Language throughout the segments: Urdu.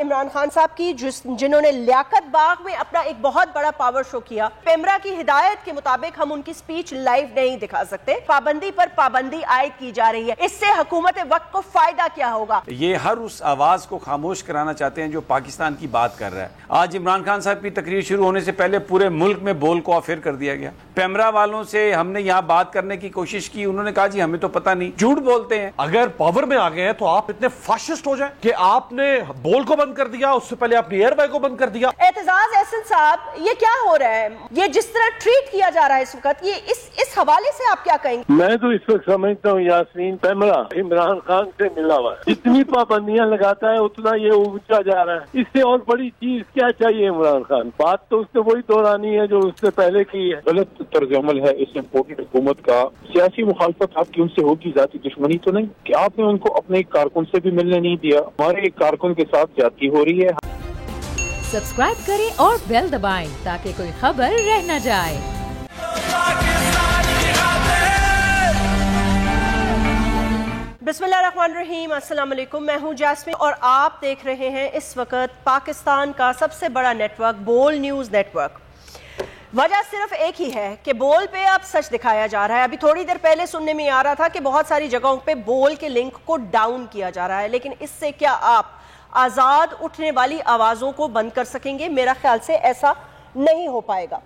عمران خان صاحب کی جنہوں نے لیاقت باغ میں اپنا ایک بہت بڑا پاور شو کیا، پیمرا کی ہدایت کے مطابق ہم ان کی سپیچ لائیو نہیں دکھا سکتے، پابندی پر پابندی عائد کی جا رہی ہے، اس سے حکومت وقت کو فائدہ کیا ہوگا؟ یہ ہر اس آواز کو خاموش کرانا چاہتے ہیں جو پاکستان کی بات کر رہا ہے۔ آج عمران خان صاحب کی تقریر شروع ہونے سے پہلے پورے ملک میں بول کو آفر کر دیا گیا۔ پیمرا والوں سے ہم نے یہاں بات کرنے کی کوشش کی، انہوں نے کہا جی ہمیں تو پتہ نہیں، جھوٹ بولتے ہیں۔ اگر پاور میں آ گئے ہیں تو آپ اتنے فاشسٹ ہو جائیں کہ آپ نے بول کو بند کر دیا، اس سے پہلے آپ نے ایئر بیگ کو بند کر دیا۔ اعتزاز احسن صاحب، یہ کیا ہو رہا ہے؟ یہ جس طرح ٹریٹ کیا جا رہا ہے اس وقت، یہ اس حوالے سے آپ کیا کہیں گے؟ میں تو اس وقت سمجھتا ہوں یاسمین، پیمرا عمران خان سے ملا ہوا ہے، جتنی پابندیاں لگاتا ہے اتنا یہ اونچا جا رہا ہے۔ اس سے اور بڑی چیز کیا چاہیے عمران خان؟ بات تو اس نے وہی دہرانی ہے جو اس سے پہلے کی ہے۔ غلط طرز عمل ہے اس امپورٹنٹ حکومت کا۔ سیاسی مخالفت آپ کی ان سے ہوگی، ذاتی دشمنی تو نہیں کہ آپ نے ان کو اپنے ایک کارکن سے بھی ملنے نہیں دیا۔ ہمارے ایک کارکن کے ساتھ زیادتی ہو رہی ہے۔ سبسکرائب کریں اور بیل دبائیں تاکہ کوئی خبر رہ نہ جائے۔ بسم اللہ الرحمن الرحیم، السلام علیکم، میں ہوں جاسمین اور آپ دیکھ رہے ہیں اس وقت پاکستان کا سب سے بڑا نیٹ ورک بول نیوز نیٹ ورک۔ وجہ صرف ایک ہی ہے کہ بول پہ اب سچ دکھایا جا رہا ہے۔ ابھی تھوڑی دیر پہلے سننے میں آ رہا تھا کہ بہت ساری جگہوں پہ بول کے لنک کو ڈاؤن کیا جا رہا ہے، لیکن اس سے کیا آپ آزاد اٹھنے والی آوازوں کو بند کر سکیں گے؟ میرا خیال سے ایسا نہیں ہو پائے گا۔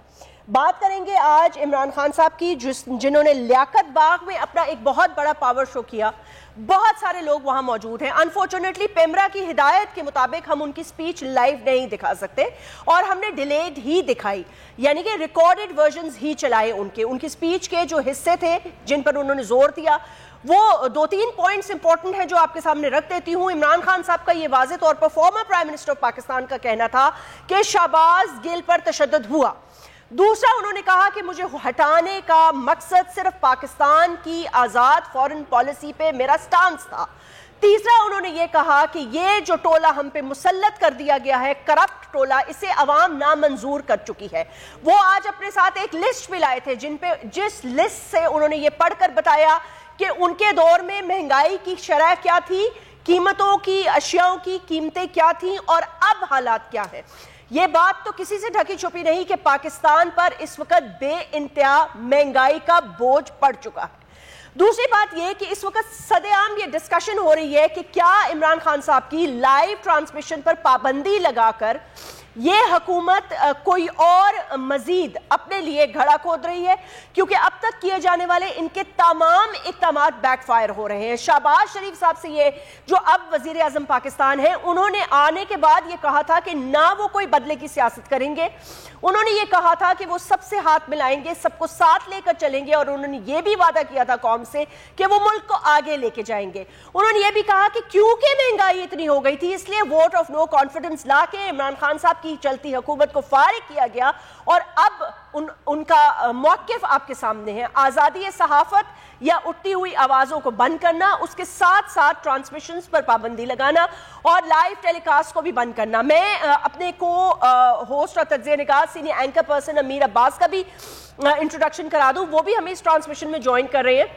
بات کریں گے آج عمران خان صاحب کی جنہوں نے لیاقت باغ میں اپنا ایک بہت بڑا پاور شو کیا، بہت سارے لوگ وہاں موجود ہیں۔ انفارچونیٹلی پیمرا کی ہدایت کے مطابق ہم ان کی سپیچ لائیو نہیں دکھا سکتے اور ہم نے ڈیلیڈ ہی دکھائی، یعنی کہ ریکارڈڈ ورژنز ہی چلائے ان کی سپیچ کے جو حصے تھے جن پر انہوں نے زور دیا۔ وہ دو تین پوائنٹس امپورٹنٹ ہیں جو آپ کے سامنے رکھ دیتی ہوں۔ عمران خان صاحب کا یہ واضح طور پر former prime minister of Pakistan کا کہنا تھا کہ شہباز گل پر تشدد ہوا۔ دوسرا انہوں نے کہا کہ مجھے ہٹانے کا مقصد صرف پاکستان کی آزاد فورن پالیسی پہ میرا سٹانس تھا۔ تیسرا انہوں نے یہ کہا کہ یہ جو ٹولہ ہم پہ مسلط کر دیا گیا ہے، کرپٹ ٹولہ، اسے عوام نامنظور کر چکی ہے۔ وہ آج اپنے ساتھ ایک لسٹ بھی لائے تھے جس لسٹ سے انہوں نے یہ پڑھ کر بتایا کہ ان کے دور میں مہنگائی کی شرح کیا تھی، قیمتوں کی، اشیاء کی قیمتیں کیا تھیں اور اب حالات کیا ہیں۔ یہ بات تو کسی سے ڈھکی چھپی نہیں کہ پاکستان پر اس وقت بے انتہا مہنگائی کا بوجھ پڑ چکا ہے۔ دوسری بات یہ کہ اس وقت سدے عام یہ ڈسکشن ہو رہی ہے کہ کیا عمران خان صاحب کی لائیو ٹرانسمیشن پر پابندی لگا کر یہ حکومت کوئی اور مزید اپنے لیے گھڑا کھود رہی ہے، کیونکہ اب تک کیے جانے والے ان کے تمام اقدامات بیک فائر ہو رہے ہیں۔ شہباز شریف صاحب سے یہ جو اب وزیر اعظم پاکستان ہیں، انہوں نے آنے کے بعد یہ کہا تھا کہ نہ وہ کوئی بدلے کی سیاست کریں گے، انہوں نے یہ کہا تھا کہ وہ سب سے ہاتھ ملائیں گے، سب کو ساتھ لے کر چلیں گے، اور انہوں نے یہ بھی وعدہ کیا تھا قوم سے کہ وہ ملک کو آگے لے کے جائیں گے۔ انہوں نے یہ بھی کہا کہ کیونکہ مہنگائی اتنی ہو گئی تھی اس لیے ووٹ آف نو کانفیڈنس لا کے عمران خان صاحب کی چلتی حکومت کو فارغ کیا گیا، اور اب ان کا موقف آپ کے سامنے ہے۔ آزادی صحافت یا اٹھتی ہوئی آوازوں کو بند کرنا، اس کے ساتھ ساتھ ٹرانسمیشنز پر پابندی لگانا اور لائیو ٹیلی کاسٹ کو بھی بند کرنا۔ میں اپنے کو ہوسٹ اور تجزیہ نگار سینئر اینکر پرسن امیر عباس کا بھی انٹروڈکشن کرا دوں، وہ بھی ہمیں اس ٹرانسمیشن میں جوائن کر رہے ہیں،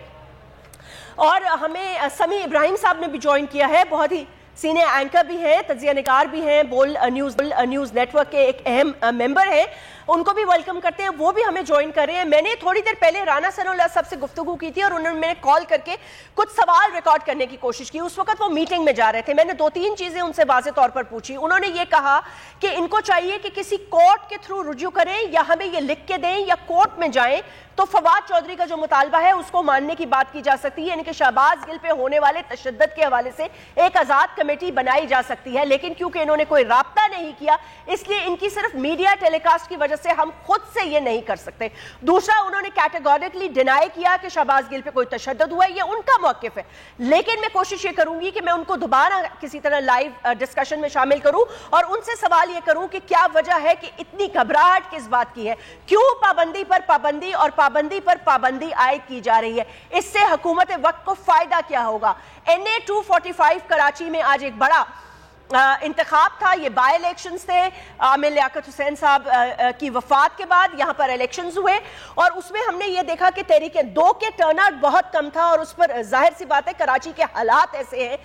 اور ہمیں سمیع ابراہیم صاحب نے بھی جوائن کیا ہے، بہت ہی سینئر اینکر بھی ہیں، تجزیہ نگار بھی ہیں، بول نیوز نیٹ ورک کے ایک اہم ممبر ہیں، ان کو بھی ویلکم کرتے ہیں، وہ بھی ہمیں جوائن کر رہے ہیں۔ میں نے تھوڑی دیر پہلے رانا ثناء اللہ صاحب سے گفتگو کی تھی اور انہوں نے میرے کال کر کے کچھ سوال ریکارڈ کرنے کی کوشش کی۔ اس وقت وہ میٹنگ میں جا رہے تھے، میں نے دو تین چیزیں ان سے واضح طور پر پوچھی۔ انہوں نے یہ کہا کہ ان کو چاہیے کہ کسی کورٹ کے تھرو رجوع کریں یا ہمیں یہ لکھ کے دیں یا کورٹ میں جائیں تو فواد چودھری کا جو مطالبہ ہے اس کو ماننے کی بات کی جا سکتی ہے، یعنی کہ شہباز گل پہ ہونے والے تشدد کے حوالے سے ایک آزاد کمیٹی بنائی جا سکتی ہے، لیکن کیونکہ انہوں نے کوئی رابطہ نہیں کیا اس لیے ان کی صرف میڈیا ٹیلی کاسٹ کی وجہ سے ہم خود سے یہ نہیں کر سکتے۔ دوسرا انہوں نے کیٹیگوریکلی ڈینائی کیا کہ شہباز گل پہ کوئی تشدد ہوا ہے، یہ ان کا موقف ہے، لیکن میں کوشش یہ کروں گی کہ میں ان کو دوبارہ کسی طرح لائیو ڈسکشن میں شامل کروں اور ان سے سوال یہ کروں کہ کیا وجہ ہے کہ اتنی گھبراہٹ کس بات کی ہے، کیوں پابندی پر پابندی اور پابندی پر پابندی عائد کی جا رہی ہے، اس سے حکومت وقت کو فائدہ کیا ہوگا۔ NA 245 کراچی میں آج ایک بڑا انتخاب تھا, یہ بائی الیکشنز تھے. عامر لیاقت حسین صاحب کی وفات کے بعد یہاں پر الیکشنز ہوئے, اور اس میں ہم نے یہ دیکھا کہ تحریک 2 کے ٹرن آؤٹ بہت کم تھا, اور اس پر ظاہر سی بات ہے کراچی کے حالات ایسے ہیں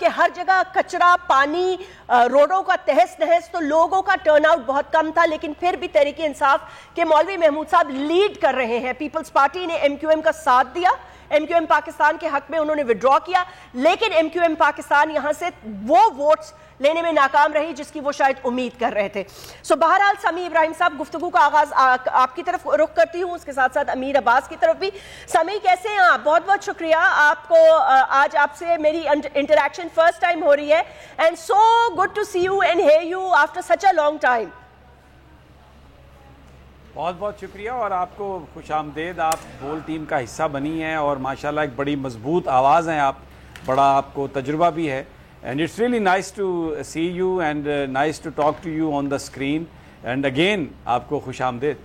کہ ہر جگہ کچرا, پانی, روڈوں کا تہس نہس, تو لوگوں کا ٹرن آؤٹ بہت کم تھا. لیکن پھر بھی تحریک انصاف کے مولوی محمود صاحب لیڈ کر رہے ہیں. پیپلز پارٹی نے ایم کیو ایم کا ساتھ دیا, ایم کیو ایم پاکستان کے حق میں انہوں نے وڈرا کیا, لیکن ایم کیو ایم پاکستان یہاں سے وہ ووٹس لینے میں ناکام رہی جس کی وہ شاید امید کر رہے تھے. سو بہرحال سمیع ابراہیم صاحب, گفتگو کا آغاز آپ کی طرف رخ کرتی ہوں, اس کے ساتھ ساتھ امیر عباس کی طرف بھی. سمیع کیسے ہیں آپ؟ بہت بہت شکریہ آپ کو, آج آپ سے میری انٹریکشن فرسٹ ٹائم ہو رہی ہے, and so good to see you and hear you after such a long time. بہت بہت شکریہ, اور آپ کو خوش آمدید. آپ بول ٹیم کا حصہ بنی ہیں اور ماشاءاللہ ایک بڑی مضبوط آواز ہیں آپ, بڑا آپ کو تجربہ بھی ہے, and it's really nice to see you and nice to talk to you on the screen, and again آپ کو خوش آمدید.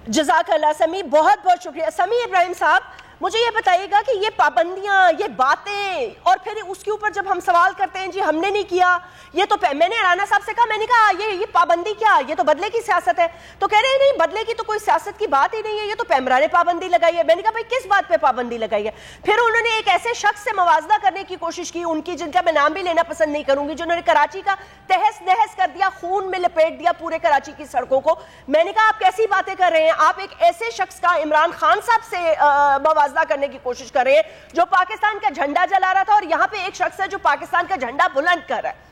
جزاک اللہ سمیع, بہت بہت شکریہ. سمیع ابراہیم صاحب مجھے یہ بتائیے گا کہ یہ پابندیاں, یہ باتیں, اور پھر اس کے اوپر جب ہم سوال کرتے ہیں جی ہم نے نہیں کیا, یہ تو میں نے رانا صاحب سے کہا, میں نے کہا یہ پابندی کیا, یہ تو بدلے کی سیاست ہے, تو کہہ رہے ہیں نہیں بدلے کی تو کوئی سیاست کی بات ہی نہیں ہے, یہ تو پیمرا نے پابندی لگائی ہے. میں نے کہا بھائی کس بات پہ پابندی لگائی ہے؟ پھر انہوں نے ایک ایسے شخص سے موازنہ کرنے کی کوشش کی, ان کی جن کا میں نام بھی لینا پسند نہیں کروں گی, جنہوں نے کراچی کا تہس نہس کر دیا, خون میں لپیٹ دیا پورے کراچی کی سڑکوں کو. میں نے کہا آپ کیسی باتیں کر رہے ہیں, آپ ایک ایسے شخص کا عمران خان صاحب سے موازنہ کرنے کی کوشش کر رہے ہیں جو پاکستان کا جھنڈا جلا رہا تھا, اور یہاں پہ ایک شخص ہے جو پاکستان کا جھنڈا بلند کر رہا ہے.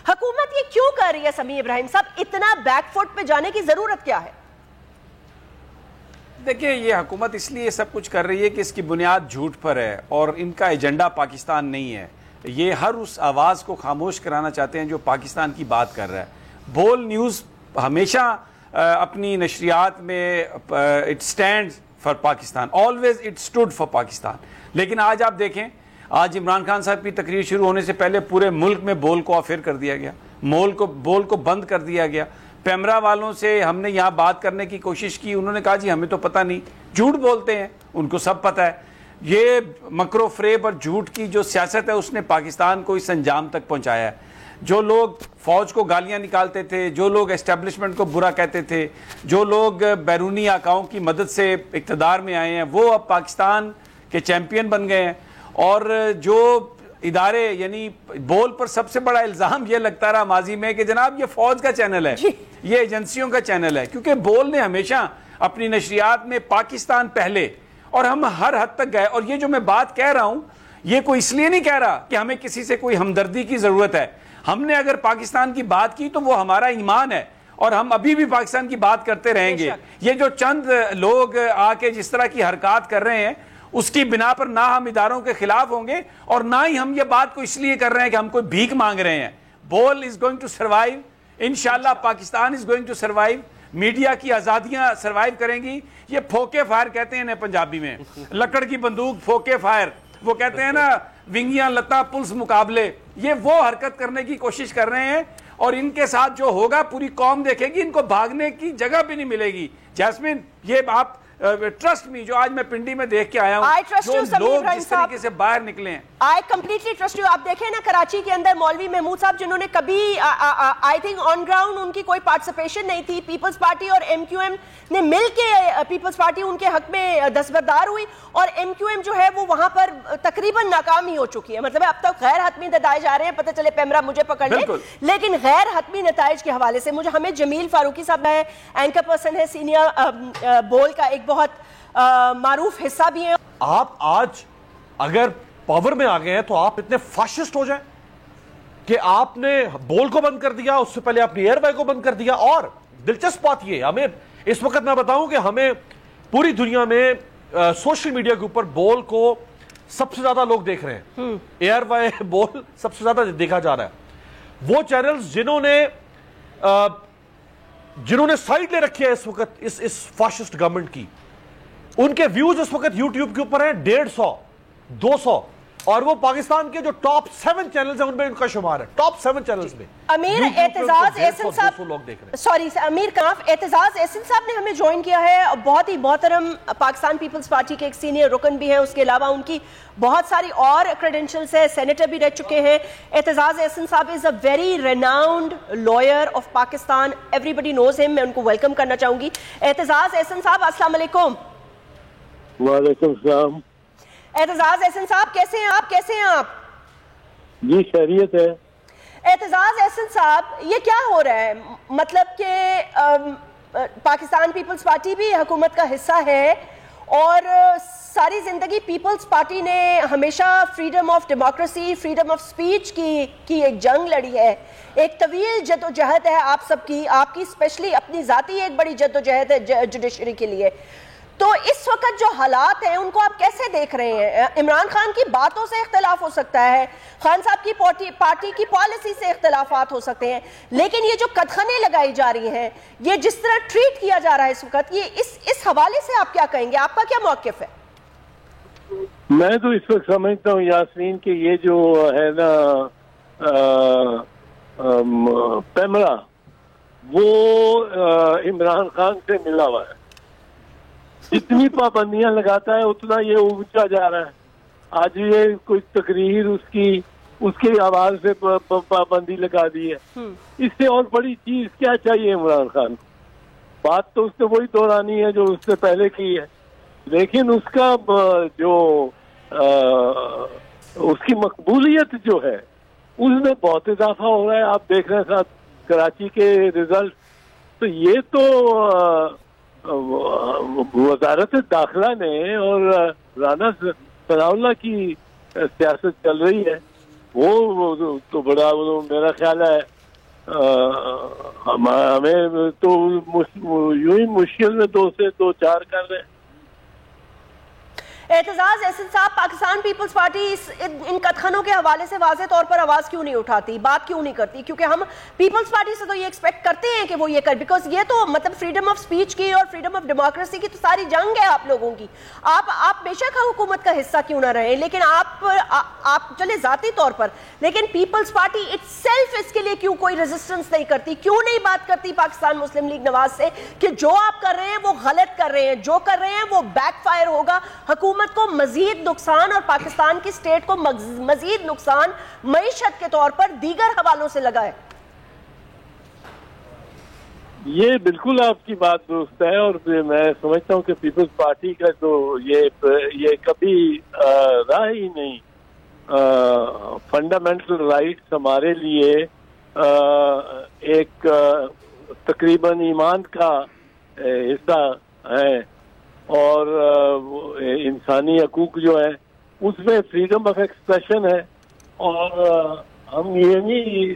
حکومت یہ کیوں کر رہی ہے سمیع ابراہیم صاحب, اتنا بیک فٹ پہ جانے کی ضرورت کیا ہے؟ دیکھیں, یہ حکومت اس لیے سب کچھ کر رہی ہے کہ اس کی بنیاد جھوٹ پر ہے, اور ان کا ایجنڈا پاکستان نہیں ہے. یہ ہر اس آواز کو خاموش کرانا چاہتے ہیں جو پاکستان کی بات کر رہا ہے. بول نیوز ہمیشہ اپنی نشریات میں it stands for Pakistan, always it stood for Pakistan. لیکن آج آپ دیکھیں, آج عمران خان صاحب کی تقریر شروع ہونے سے پہلے پورے ملک میں بول کو آفر کر دیا گیا, بول کو بند کر دیا گیا. پیمرا والوں سے ہم نے یہاں بات کرنے کی کوشش کی, انہوں نے کہا جی ہمیں تو پتہ نہیں, جھوٹ بولتے ہیں, ان کو سب پتہ ہے. یہ مکر و فریب اور جھوٹ کی جو سیاست ہے اس نے پاکستان کو اس انجام تک پہنچایا ہے. جو لوگ فوج کو گالیاں نکالتے تھے, جو لوگ اسٹیبلشمنٹ کو برا کہتے تھے, جو لوگ بیرونی آقاؤں کی مدد سے اقتدار میں آئے ہیں, وہ اب پاکستان کے چیمپئن بن گئے ہیں. اور جو ادارے, یعنی بول پر سب سے بڑا الزام یہ لگتا رہا ماضی میں کہ جناب یہ فوج کا چینل ہے, یہ ایجنسیوں کا چینل ہے, کیونکہ بول نے ہمیشہ اپنی نشریات میں پاکستان پہلے, اور ہم ہر حد تک گئے. اور یہ جو میں بات کہہ رہا ہوں یہ کوئی اس لیے نہیں کہہ رہا کہ ہمیں کسی سے کوئی ہمدردی کی ضرورت ہے. ہم نے اگر پاکستان کی بات کی تو وہ ہمارا ایمان ہے, اور ہم ابھی بھی پاکستان کی بات کرتے رہیں گے. یہ جو چند لوگ آ کے جس طرح کی حرکات کر رہے ہیں اس کی بنا پر نہ ہم اداروں کے خلاف ہوں گے, اور نہ ہی ہم یہ بات کو اس لیے کر رہے ہیں کہ ہم کوئی بھیک مانگ رہے ہیں. بول از گوئنگ ٹو سروائیو, انشاءاللہ Pakistan is going to survive. Media کی آزادیاں سروائیو کریں گی. یہ پھوکے فائر کہتے ہیں پنجابی میں, لکڑ کی بندوق پھوکے فائر, وہ کہتے ہیں نا ونگیاں لتا پلس مقابلے. یہ وہ حرکت کرنے کی کوشش کر رہے ہیں, اور ان کے ساتھ جو ہوگا پوری قوم دیکھے گی, ان کو بھاگنے کی جگہ بھی نہیں ملے گی. جیسمین, یہ آپ ٹرسٹ می, جو آج میں پنڈی میں دیکھ کے آیا ہوں, جو لوگ جس طریقے سے باہر نکلے ہیں, I completely trust you. آپ دیکھیں نا کراچی کے اندر مولوی محمود صاحب جنہوں نے کبھی آئی تھنک آن گراؤنڈ ان کی کوئی پارٹیسپیشن نہیں تھی, پیپلز پارٹی اور ایم کیو ایم نے مل کے, پیپلز پارٹی ان کے حق میں دستبردار ہوئی, اور ایم کیو ایم جو ہے وہ وہاں پر تقریباً ناکام ہی ہو چکی ہے. مطلب اب تک غیر حتمی نتائج آ رہے ہیں, پتہ چلے پیمرا مجھے پکڑ لے, لیکن غیر حتمی نتائج کے حوالے سے ہمیں جمیل فاروقی صاحب ہے, اینکر پرسن ہے, سینئر بول کا ایک بہت معروف حصہ بھی ہیں. آپ آج اگر پاور میں آ گئے ہیں تو آپ اتنے فاشسٹ ہو جائیں کہ آپ نے بول کو بند کر دیا, اس سے پہلے اپنی ایئر وے کو بند کر دیا. اور دلچسپ بات یہ, ہمیں اس وقت میں بتاؤں کہ ہمیں پوری دنیا میں سوشل میڈیا کے اوپر بول کو سب سے زیادہ لوگ دیکھ رہے ہیں. ایئر وے بول سب سے زیادہ دیکھا جا رہا ہے. وہ چینلز جنہوں نے سائیڈ لے رکھی ہے اس وقت اس فاشسٹ گورنمنٹ کی, ان کے ویوز اس وقت یوٹیوب کے اوپر ہیں 150 200. اور وہ پاکستان کے جو ٹاپ 7 چینلز ہیں ان میں ان کا شمار ہے، ٹاپ 7 چینلز میں۔ امیر اعتزاز احسن صاحب، سوری امیر کاف، اعتزاز احسن صاحب نے ہمیں جوائن کیا ہے، بہت ہی محترم پاکستان پیپلز پارٹی کے ایک سینئر رکن بھی ہیں، اس کے علاوہ ان کی بہت ساری اور کریڈنشلز ہیں، سینیٹر بھی رہ چکے ہیں۔ اعتزاز احسن صاحب is a very renowned lawyer of Pakistan, everybody knows him, میں ان کو ویلکم کرنا چاہوں گی۔ اعتزاز احسن صاحب السلام علیکم۔ وعلیکم السلام۔ اعتزاز احسن صاحب کیسے ہیں آپ؟ کیسے ہیں آپ؟ جی خیریت ہے۔ اعتزاز احسن صاحب یہ کیا ہو رہا ہے؟ مطلب کہ پاکستان پیپلز پارٹی بھی حکومت کا حصہ ہے اور ساری زندگی پیپلز پارٹی نے ہمیشہ freedom of democracy, freedom of speech کی ایک جنگ لڑی ہے، ایک طویل جد و جہد ہے آپ سب کی، آپ کی اسپیشلی اپنی ذاتی ایک بڑی جد و جہد ہے جوڈیشری کے لیے۔ تو اس وقت جو حالات ہیں ان کو آپ کیسے دیکھ رہے ہیں؟ عمران خان کی باتوں سے اختلاف ہو سکتا ہے، خان صاحب کی پارٹی کی پالیسی سے اختلافات ہو سکتے ہیں، لیکن یہ جو قدغنیں لگائی جا رہی ہیں، یہ جس طرح ٹریٹ کیا جا رہا ہے اس وقت، یہ اس حوالے سے آپ کیا کہیں گے؟ آپ کا کیا موقف ہے؟ میں تو اس وقت سمجھتا ہوں یاسمین کہ یہ جو ہے نا پیمرا، وہ عمران خان سے ملا ہوا ہے، جتنی پابندیاں لگاتا ہے اتنا یہ اونچا جا رہا ہے۔ آج یہ کوئی تقریر اس کی آواز سے پابندی لگا دی ہے، اس سے اور بڑی چیز کیا چاہیے عمران خان کو؟ بات تو اس نے وہی دہرانی ہے جو اس نے پہلے کی ہے، لیکن اس کا جو اس کی مقبولیت جو ہے اس میں بہت اضافہ ہو رہا ہے۔ آپ دیکھ رہے ہیں ساتھ کراچی کے ریزلٹ، تو یہ تو وزارت داخلہ نے اور رانا ثناء اللہ کی سیاست چل رہی ہے، وہ تو بڑا میرا خیال ہے ہمیں تو یوں ہی مشکل میں 2 سے 2-4 کر رہے ہیں۔ اعتزاز احسن صاحب، پاکستان پیپلز پارٹی ان قدغنوں کے حوالے سے واضح طور پر آواز کیوں نہیں اٹھاتی، بات کیوں نہیں کرتی؟ کیونکہ ہم پیپلز پارٹی سے تو یہ ایکسپیکٹ کرتے ہیں کہ وہ یہ کر، بیکاز یہ تو مطلب فریڈم آف سپیچ کی اور فریڈم آف ڈیموکریسی کی تو ساری جنگ ہے آپ لوگوں کی۔ آپ بے شک حکومت کا حصہ کیوں نہ رہیں، لیکن آپ چلے ذاتی طور پر، لیکن پیپلز پارٹی اٹ سیلف اس کے لیے کیوں کوئی ریزسٹنس نہیں کرتی، کیوں نہیں بات کرتی پاکستان مسلم لیگ نواز سے کہ جو آپ کر رہے ہیں وہ غلط کر رہے ہیں، جو کر رہے ہیں وہ بیک فائر ہوگا، حکومت کو مزید نقصان اور پاکستان کی سٹیٹ کو مزید نقصان معیشت کے طور پر دیگر حوالوں سے لگا ہے؟ یہ بالکل آپ کی بات درست ہے، اور میں سمجھتا ہوں کہ پیپلز پارٹی کا تو یہ کبھی رہا ہی نہیں۔ فنڈامنٹل رائٹس ہمارے لیے ایک تقریباً ایمان کا حصہ ہے، اور انسانی حقوق جو ہے اس میں فریڈم آف ایکسپریشن ہے، اور ہم یہ نہیں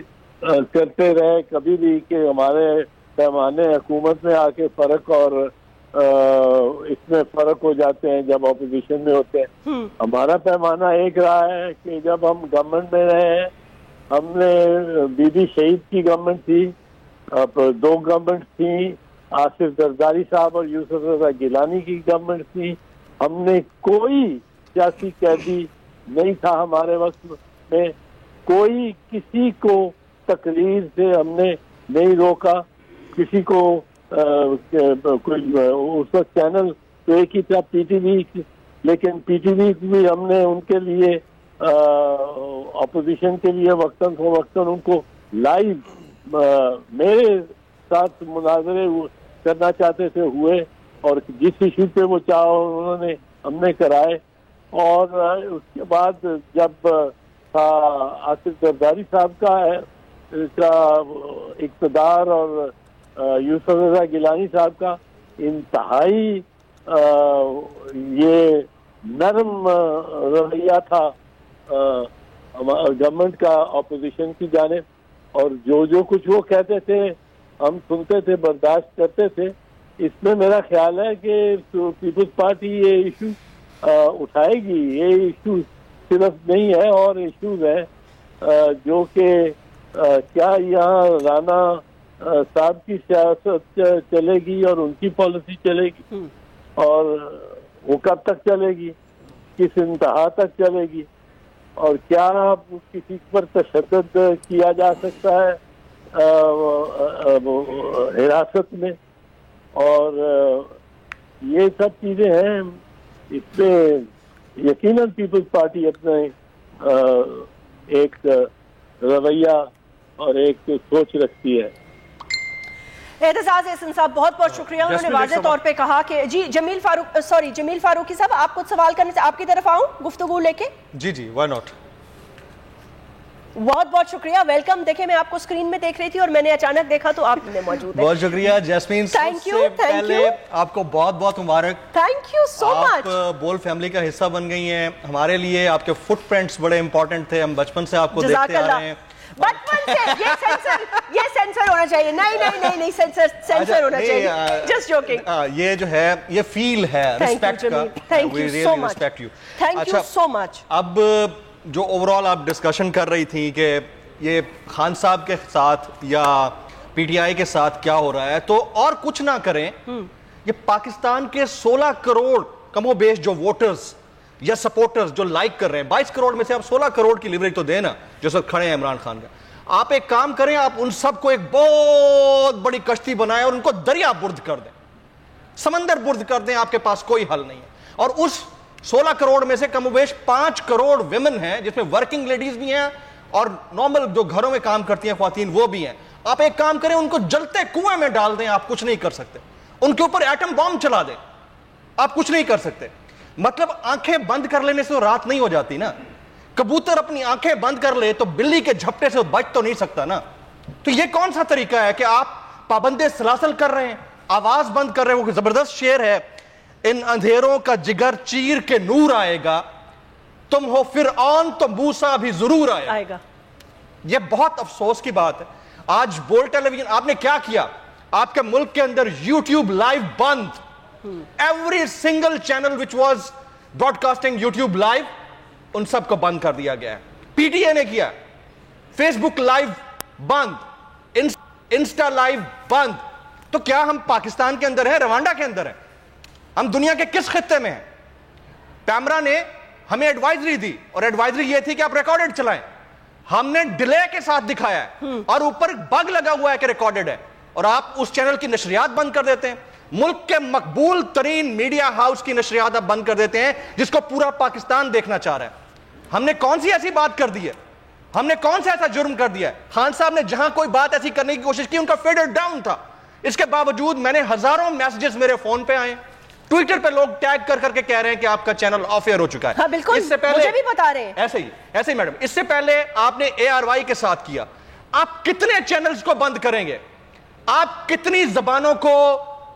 کرتے رہے کبھی بھی کہ ہمارے پیمانے حکومت میں آ کے فرق اور اس میں فرق ہو جاتے ہیں جب اپوزیشن میں ہوتے ہیں۔ ہمارا پیمانہ ایک رہا ہے کہ جب ہم گورنمنٹ میں رہے ہیں، ہم نے بی بی شہید کی گورنمنٹ تھی، 2 گورنمنٹ تھیں، آصف زرداری صاحب اور یوسف رضا گیلانی کی گورنمنٹ تھی، ہم نے کوئی سیاسی قیدی نہیں تھا ہمارے وقت میں، کوئی کسی کو تقریر سے ہم نے نہیں روکا، کسی کو کوئی اس وقت چینل تو ایک ہی تھا پی ٹی وی، لیکن پی ٹی وی بھی ہم نے ان کے لیے اپوزیشن کے لیے وقتاً فوقتاً ان کو لائیو میرے ساتھ مناظرے کرنا چاہتے تھے ہوئے، اور جس ایشو پہ وہ انہوں نے ہم نے کرائے۔ اور اس کے بعد جب آصف زرداری صاحب کا اقتدار اور یوسف رضا گیلانی صاحب کا انتہائی یہ نرم رویہ تھا گورنمنٹ کا اپوزیشن کی جانب، اور جو کچھ وہ کہتے تھے ہم سنتے تھے، برداشت کرتے تھے۔ اس میں میرا خیال ہے کہ پیپلز پارٹی یہ ایشو اٹھائے گی، یہ ایشو صرف نہیں ہے اور ایشوز ہیں جو کہ کیا یہاں رانا صاحب کی سیاست چلے گی اور ان کی پالیسی چلے گی، اور وہ کب تک چلے گی، کس انتہا تک چلے گی، اور کیا کسی پر تشدد کیا جا سکتا ہے حراست میں، اور یہ سب چیزیں ہیں. اس پہ یقیناً پیپلز پارٹی اپنا ایک رویہ اور ایک سوچ رکھتی ہے. اعتزاز احسن صاحب بہت بہت شکریہ. انہوں نے واضح طور پہ کہا کہ جی جمیل فاروقی صاحب آپ کچھ سوال کرنے سے آپ کی طرف آؤں گفتگو لے کے. جی وائی ناٹ. بہت بہت شکریہ، ویلکم. دیکھیں میں آپ کو اسکرین میں دیکھ رہی تھی اور میں نے اچانک دیکھا تو آپ میں موجود ہیں. بہت شکریہ جیسمین. تھینک یو پہلے آپ کو بہت بہت مبارک. تھینک یو سو مچ. آپ بول فیملی کا حصہ بن گئی ہیں. ہمارے لیے آپ کے فٹ پرنٹس بڑے امپورٹنٹ تھے. ہم بچپن سے آپ کو دیکھتے آ رہے ہیں. بچپن سے یہ سینسر ہونا چاہیے. نہیں سینسر ہونا چاہیے. Just joking. یہ جو ہے یہ فیل ہے ریسپیکٹ کا. Thank you so much. Thank you so much. اب جو اوور آل آپ ڈسکشن کر رہی تھی کہ یہ خان صاحب کے ساتھ یا پی ٹی آئی کے ساتھ کیا ہو رہا ہے، تو اور کچھ نہ کریں. یہ پاکستان کے 16 کروڑ کم و بیش جو ووٹرز یا سپورٹرز جو لائک کر رہے ہیں، 22 کروڑ میں سے آپ 16 کروڑ کی لیوریج تو دیں نا جو سب کھڑے ہیں عمران خان کا. آپ ایک کام کریں، آپ ان سب کو ایک بہت بڑی کشتی بنائیں اور ان کو دریا برد کر دیں، سمندر برد کر دیں. آپ کے پاس کوئی حل نہیں ہے. اور اس 16 کروڑ میں سے کم و بیش 5 کروڑ ویمن ہیں، جس میں ورکنگ لیڈیز بھی ہیں اور نارمل جو گھروں میں کام کرتی ہیں خواتین وہ بھی ہیں. آپ ایک کام کریں، ان کو جلتے کنویں میں ڈال دیں. آپ کچھ نہیں کر سکتے. ان کے اوپر ایٹم بام چلا دیں. آپ کچھ نہیں کر سکتے. مطلب آنکھیں بند کر لینے سے رات نہیں ہو جاتی نا. کبوتر اپنی آنکھیں بند کر لے تو بلی کے جھپٹے سے بچ تو نہیں سکتا نا. تو یہ کون سا طریقہ ہے کہ آپ پابندے سلاسل کر رہے ہیں، آواز بند کر رہے ہیں. وہ زبردست شعر ہے، ان اندھیروں کا جگر چیر کے نور آئے گا، تم ہو فرعون تو موسیٰ بھی ضرور آئے گا. یہ بہت افسوس کی بات ہے. آج بول ٹیلی ویژن آپ نے کیا کیا؟ آپ کے ملک کے اندر یوٹیوب لائیو بند. Every single channel which was broadcasting YouTube live, ان سب کو بند کر دیا گیا ہے. پی ٹی اے نے کیا، فیس بک لائیو بند، انسٹا لائیو بند. تو کیا ہم پاکستان کے اندر ہیں، روانڈا کے اندر ہیں؟ ہم دنیا کے کس خطے میں ہیں؟ پیمرا نے ہمیں ایڈوائزری دی اور ایڈوائزری یہ تھی کہ آپ ریکارڈڈ چلائیں. ہم نے ڈیلے کے ساتھ دکھایا ہے اور اوپر بگ لگا ہوا ہے کہ ریکارڈڈ ہے، اور آپ اس چینل کی نشریات بند کر دیتے ہیں. ملک کے مقبول ترین میڈیا ہاؤس کی نشریات آپ بند کر دیتے ہیں جس کو پورا پاکستان دیکھنا چاہ رہا ہے. ہم نے کون سی ایسی بات کر دی ہے؟ ہم نے کون سا ایسا جرم کر دیا ہے؟ خان صاحب نے جہاں کوئی بات ایسی کرنے کی کوشش کی ان کا فیڈر ڈاؤن تھا. اس کے باوجود میں نے ہزاروں میسجز میرے فون پہ آئے. ٹویٹر پہ لوگ ٹیگ کر کر کے کہہ رہے ہیں کہ آپ کا چینل آف ایئر ہو چکا ہے. ہاں بالکل، اس سے پہلے مجھے بھی بتا رہے ہیں. ایسے ہی میڈم، اس سے پہلے آپ نے اے آر وائی کے ساتھ کیا. آپ کتنے چینلز کو بند کریں گے؟ آپ کتنی زبانوں کو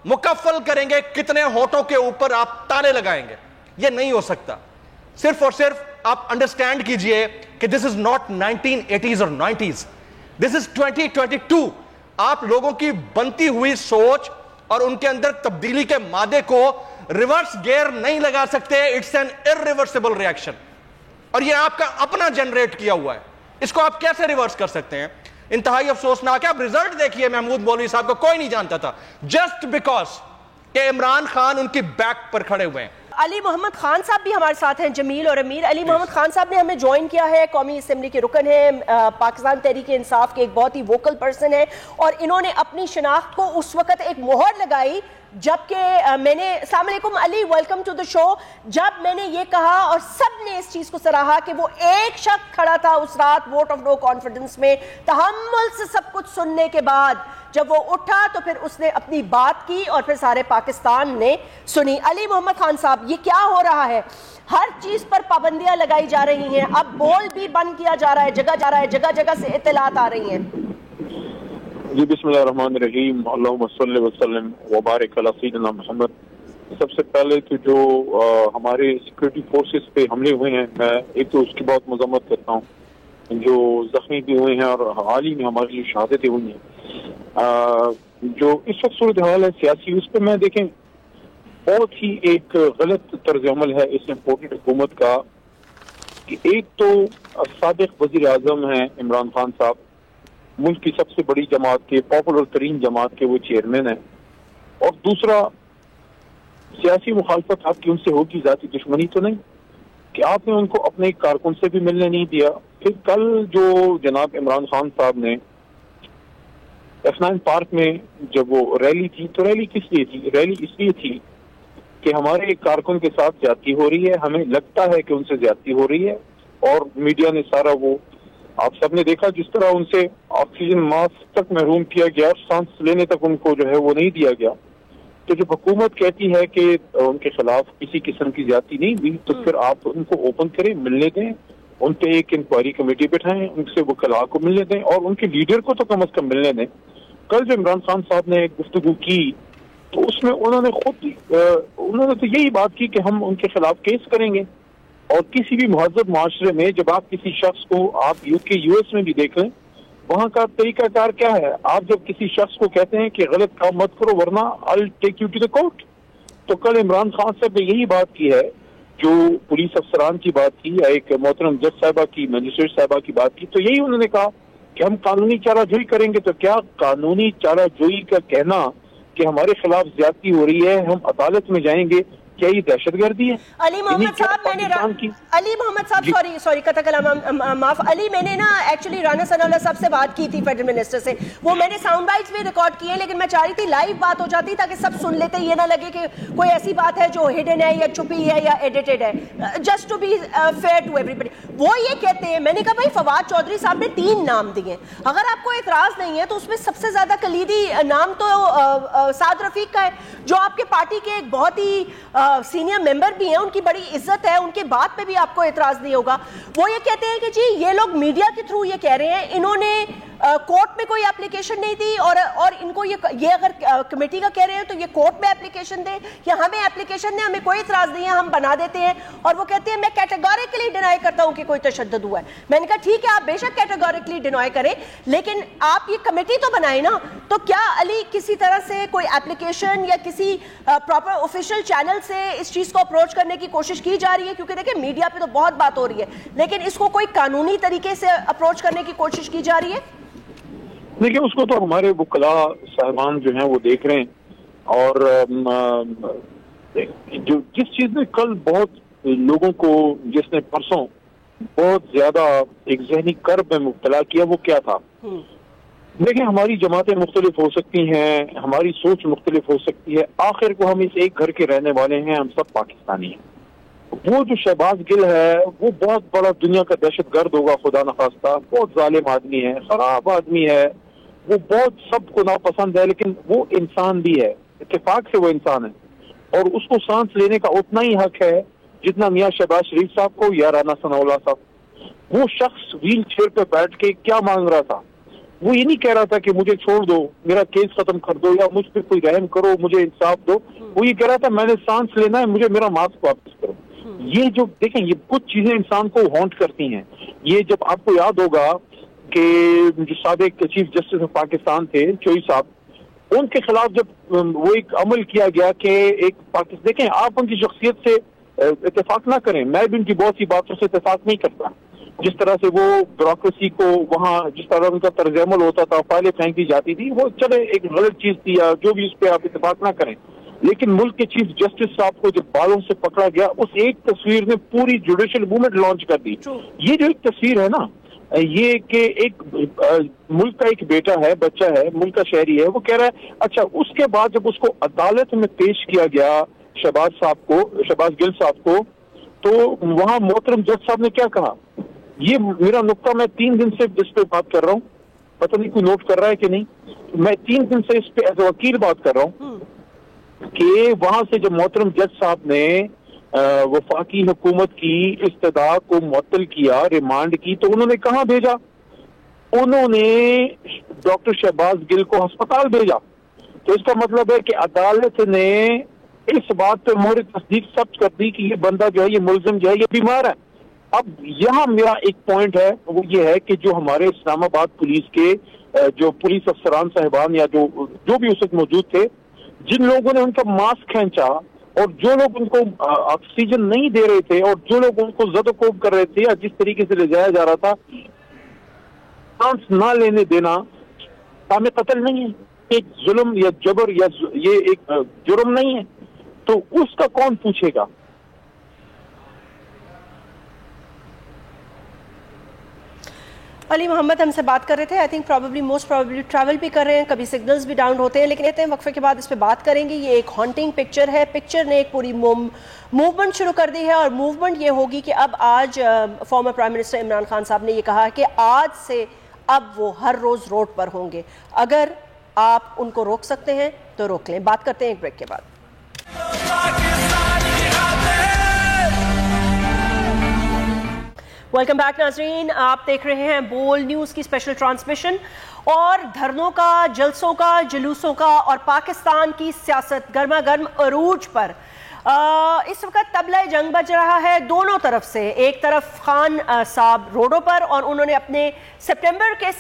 مکفل کریں گے؟ کتنے ہونٹوں کے اوپر آپ تالے لگائیں گے؟ یہ نہیں ہو سکتا. صرف اور صرف آپ انڈرسٹینڈ کیجئے کہ دس از ناٹ 1980s اور 90s، دس از 2022. آپ لوگوں کی بنتی ہوئی سوچ اور ان کے اندر تبدیلی کے مادے کو ریورس گیئر نہیں لگا سکتے. اٹس این irreversible ریئیکشن، اور یہ آپ کا اپنا جنریٹ کیا ہوا ہے. اس کو آپ کیسے ریورس کر سکتے ہیں؟ انتہائی افسوسناک ہے. آپ ریزلٹ دیکھیے، محمود مولوی صاحب کو کوئی نہیں جانتا تھا جسٹ بیکاز کہ عمران خان ان کی بیک پر کھڑے ہوئے ہیں. علی محمد خان صاحب بھی ہمارے ساتھ ہیں، جمیل اور امیر. علی محمد خان صاحب نے ہمیں جوائن کیا ہے، قومی اسمبلی کے رکن ہیں، پاکستان تحریک انصاف کے ایک بہت ہی ووکل پرسن ہیں، اور انہوں نے اپنی شناخت کو اس وقت ایک مہر لگائی جبکہ میں نے السلام علیکم علی، ویلکم ٹو دا شو. جب میں نے یہ کہا اور سب نے اس چیز کو سراہا کہ وہ ایک شخص کھڑا تھا اس رات ووٹ آف نو کانفیڈنس میں، تحمل سے سب کچھ سننے کے بعد جب وہ اٹھا تو پھر اس نے اپنی بات کی اور پھر سارے پاکستان نے سنی. علی محمد خان صاحب، یہ کیا ہو رہا ہے؟ ہر چیز پر پابندیاں لگائی جا رہی ہیں، اب بول بھی بند کیا جا رہا ہے، جگہ جگہ سے اطلاعات آ رہی ہیں. جی بسم اللہ الرحمن الرحیم، اللہم صلی وسلم وبارک علی سیدنا محمد. سب سے پہلے تو جو ہمارے سیکورٹی فورسز پہ حملے ہوئے ہیں، میں ایک تو اس کی بہت مذمت کرتا ہوں. جو زخمی بھی ہوئے ہیں اور حال ہی میں ہماری جو شہادتیں ہوئی ہیں، جو اس وقت صورتحال ہے سیاسی، اس پہ میں دیکھیں بہت ہی ایک غلط طرز عمل ہے اس امپورٹنٹ حکومت کا کہ ایک تو سابق وزیر اعظم ہیں عمران خان صاحب، ملک کی سب سے بڑی جماعت کے، پاپولر ترین جماعت کے وہ چیئرمین ہیں، اور دوسرا سیاسی مخالفت آپ کی ان سے ہوگی، ذاتی دشمنی تو نہیں کہ آپ نے ان کو اپنے کارکن سے بھی ملنے نہیں دیا. پھر کل جو جناب عمران خان صاحب نے F9 پارک میں جب وہ ریلی تھی, تو ریلی کس لیے تھی؟ ریلی اس لیے تھی کہ ہمارے ایک کارکن کے ساتھ زیادتی ہو رہی ہے, ہمیں لگتا ہے کہ ان سے زیادتی ہو رہی ہے, اور میڈیا نے سارا وہ آپ سب نے دیکھا جس طرح ان سے آکسیجن ماسک تک محروم کیا گیا, سانس لینے تک ان کو جو ہے وہ نہیں دیا گیا. تو جب حکومت کہتی ہے کہ ان کے خلاف کسی قسم کی زیادتی نہیں ہوئی, تو پھر آپ ان کو اوپن کریں, ملنے دیں, ان پہ ایک انکوائری کمیٹی بٹھائیں, ان سے وکلاء کو ملنے دیں, اور ان کے لیڈر کو تو کم از کم ملنے دیں. کل جو عمران خان صاحب نے گفتگو کی تو اس میں انہوں نے تو یہی بات کی کہ ہم ان کے خلاف کیس کریں گے. اور کسی بھی مہذب معاشرے میں جب آپ کسی شخص کو, آپ US میں بھی دیکھ لیں, وہاں کا طریقہ کار کیا ہے؟ آپ جب کسی شخص کو کہتے ہیں کہ غلط کام مت کرو ورنہ I'll take you to the court. تو کل عمران خان صاحب نے یہی بات کی ہے, جو پولیس افسران کی بات کی, ایک محترم جج صاحبہ کی, مجسٹریٹ صاحبہ کی بات کی, تو یہی انہوں نے کہا کہ ہم قانونی چارہ جوئی کریں گے. تو کیا قانونی چارہ جوئی کا کہنا کہ ہمارے خلاف زیادتی ہو رہی ہے, ہم عدالت میں جائیں گے, کیا یہ دہشت گردی ہے؟ علی محمد صاحب سوری قطع کلام معاف. علی, میں نے نا ایکچولی رانا ثناء اللہ صاحب سے بات کی تھی, فیڈرل منسٹر سے, وہ میں نے ساؤنڈ بائٹس میں ریکارڈ کیے, لیکن میں چاہ رہی تھی لائیو بات ہو جاتی تاکہ سب سن لیتے, یہ نہ لگے کہ کوئی ایسی بات ہے جو ہڈن ہے یا چھپی ہے یا ایڈیٹڈ ہے, just to be fair to everybody. وہ یہ کہتے ہیں, میں نے کہا بھائی فواد چودھری صاحب نے 3 نام دیے, اگر آپ کو اعتراض نہیں ہے تو اس میں سب سے زیادہ کلیدی نام تو سعد رفیق کا ہے, جو آپ کے پارٹی کے ایک بہت ہی سینئر ممبر بھی ہیں, ان کی بڑی عزت ہے, ان کے بات پہ بھی آپ کو اعتراض نہیں ہوگا. وہ یہ کہتے ہیں کہ جی یہ لوگ میڈیا کے تھرو یہ کہہ رہے ہیں, انہوں نے کورٹ میں کوئی اپلیکیشن نہیں دی, اور ان کو یہ اگر کمیٹی کا کہہ رہے ہیں تو یہ کورٹ میں اپلیکیشن دیں, یا ہمیں اپلیکیشن دیں, ہمیں کوئی اعتراض نہیں ہے, ہم بنا دیتے ہیں. اور وہ کہتے ہیں میں کیٹیگوریکلی ڈینائی کرتا ہوں کہ کوئی تشدد ہوا ہے. میں نے کہا ٹھیک ہے, آپ بے شک کیٹیگوریکلی ڈینائی کریں, لیکن آپ یہ کمیٹی تو بنائیں نا. تو کیا علی کسی طرح سے کوئی اپلیکیشن یا کسی پراپر آفیشیل چینل سے اس چیز کو اپروچ کرنے کی کوشش کی جا رہی ہے؟ کیونکہ دیکھیں میڈیا پہ تو بہت بات ہو رہی ہے, لیکن اس کو کوئی قانونی طریقے سے اپروچ کرنے کی کوشش کی جا رہی ہے؟ دیکھیں, اس کو تو ہمارے وکلاء صاحبان جو ہیں وہ دیکھ رہے ہیں, اور جو جس چیز نے کل بہت لوگوں کو, جس نے پرسوں بہت زیادہ ایک ذہنی کرب میں مبتلا کیا, وہ کیا تھا؟ دیکھیں, ہماری جماعتیں مختلف ہو سکتی ہیں, ہماری سوچ مختلف ہو سکتی ہے, آخر کو ہم اس ایک گھر کے رہنے والے ہیں, ہم سب پاکستانی ہیں. وہ جو شہباز گل ہے وہ بہت بڑا دنیا کا دہشت گرد ہوگا خدا نخواستہ, بہت ظالم آدمی ہے, خراب آدمی ہے, وہ بہت سب کو ناپسند ہے, لیکن وہ انسان بھی ہے, اتفاق سے وہ انسان ہے, اور اس کو سانس لینے کا اتنا ہی حق ہے جتنا میاں شہباز شریف صاحب کو یا رانا ثناء اللہ صاحب. وہ شخص ویل چیئر پہ بیٹھ کے کیا مانگ رہا تھا؟ وہ یہ نہیں کہہ رہا تھا کہ مجھے چھوڑ دو, میرا کیس ختم کر دو, یا مجھ پہ کوئی رحم کرو, مجھے انصاف دو. وہ یہ کہہ رہا تھا میں نے سانس لینا ہے, مجھے میرا ماسک واپس کرو. یہ جو دیکھیں, یہ کچھ چیزیں انسان کو ہانٹ کرتی ہیں. یہ جب آپ کو یاد ہوگا کہ جو سابق چیف جسٹس آف پاکستان تھے چوئی صاحب, ان کے خلاف جب وہ ایک عمل کیا گیا کہ ایک پاکستان, دیکھیں آپ ان کی شخصیت سے اتفاق نہ کریں, میں بھی ان کی بہت سی باتوں سے اتفاق نہیں کرتا, جس طرح سے وہ بیوروکریسی کو وہاں جس طرح ان کا طرز عمل ہوتا تھا, فائلیں پھینک دی جاتی تھی, وہ چلے ایک غلط چیز تھی, یا جو بھی اس پہ آپ اتفاق نہ کریں. لیکن ملک کے چیف جسٹس صاحب کو جب بالوں سے پکڑا گیا, اس ایک تصویر نے پوری جوڈیشل موومنٹ لانچ کر دی. یہ جو ایک تصویر ہے نا, یہ کہ ایک ملک کا ایک بیٹا ہے, بچہ ہے, ملک کا شہری ہے, وہ کہہ رہا ہے اچھا, اس کے بعد جب اس کو عدالت میں پیش کیا گیا شہباز گل صاحب کو, تو وہاں محترم جج صاحب نے کیا کہا؟ یہ میرا نقطہ, میں 3 دن سے اس پہ بات کر رہا ہوں, پتہ نہیں کوئی نوٹ کر رہا ہے کہ نہیں, میں 3 دن سے اس پہ ایز اے وکیل بات کر رہا ہوں کہ وہاں سے جب محترم جج صاحب نے وفاقی حکومت کی استدعا کو معطل کیا, ریمانڈ کی, تو انہوں نے کہاں بھیجا؟ انہوں نے ڈاکٹر شہباز گل کو ہسپتال بھیجا. تو اس کا مطلب ہے کہ عدالت نے اس بات پہ مہر تصدیق ثبت کر دی کہ یہ بندہ جو ہے, یہ ملزم جو ہے, یہ بیمار ہے. اب یہاں میرا ایک پوائنٹ ہے, وہ یہ ہے کہ جو ہمارے اسلام آباد پولیس کے جو پولیس افسران صاحبان یا جو بھی اس وقت موجود تھے, جن لوگوں نے ان کا ماسک کھینچا, اور جو لوگ ان کو آکسیجن نہیں دے رہے تھے, اور جو لوگ ان کو زد و کوب کر رہے تھے, یا جس طریقے سے لے جایا جا رہا تھا, سانس نہ لینے دینا کام قتل نہیں ہے, ایک ظلم یا جبر یا یہ ایک جرم نہیں ہے, تو اس کا کون پوچھے گا؟ علی محمد ہم سے بات کر رہے تھے. I think probably most probably travel بھی کر رہے ہیں, کبھی سگنلز بھی ڈاؤن ہوتے ہیں, لیکن کہتے ہیں وقفے کے بعد اس پہ بات کریں گے. یہ ایک ہانٹنگ پکچر ہے. پکچر نے ایک پوری موومنٹ شروع کر دی ہے, اور موومنٹ یہ ہوگی کہ اب آج farmer prime minister Imran Khan صاحب نے یہ کہا کہ آج سے اب وہ ہر روز روڈ پر ہوں گے. اگر آپ ان کو روک سکتے ہیں تو روک لیں. بات کرتے ہیں ایک بریک کے بعد. ویلکم بیک ناظرین, آپ دیکھ رہے ہیں بول نیوز کی اسپیشل ٹرانسمیشن. اور دھرنوں کا, جلسوں کا, جلوسوں کا اور پاکستان کی سیاست گرما گرم عروج پر. اس وقت طبلہ جنگ بج رہا ہے دونوں طرف سے. ایک طرف خان صاحب روڈوں پر, اور انہوں نے اپنے سپٹمبر کے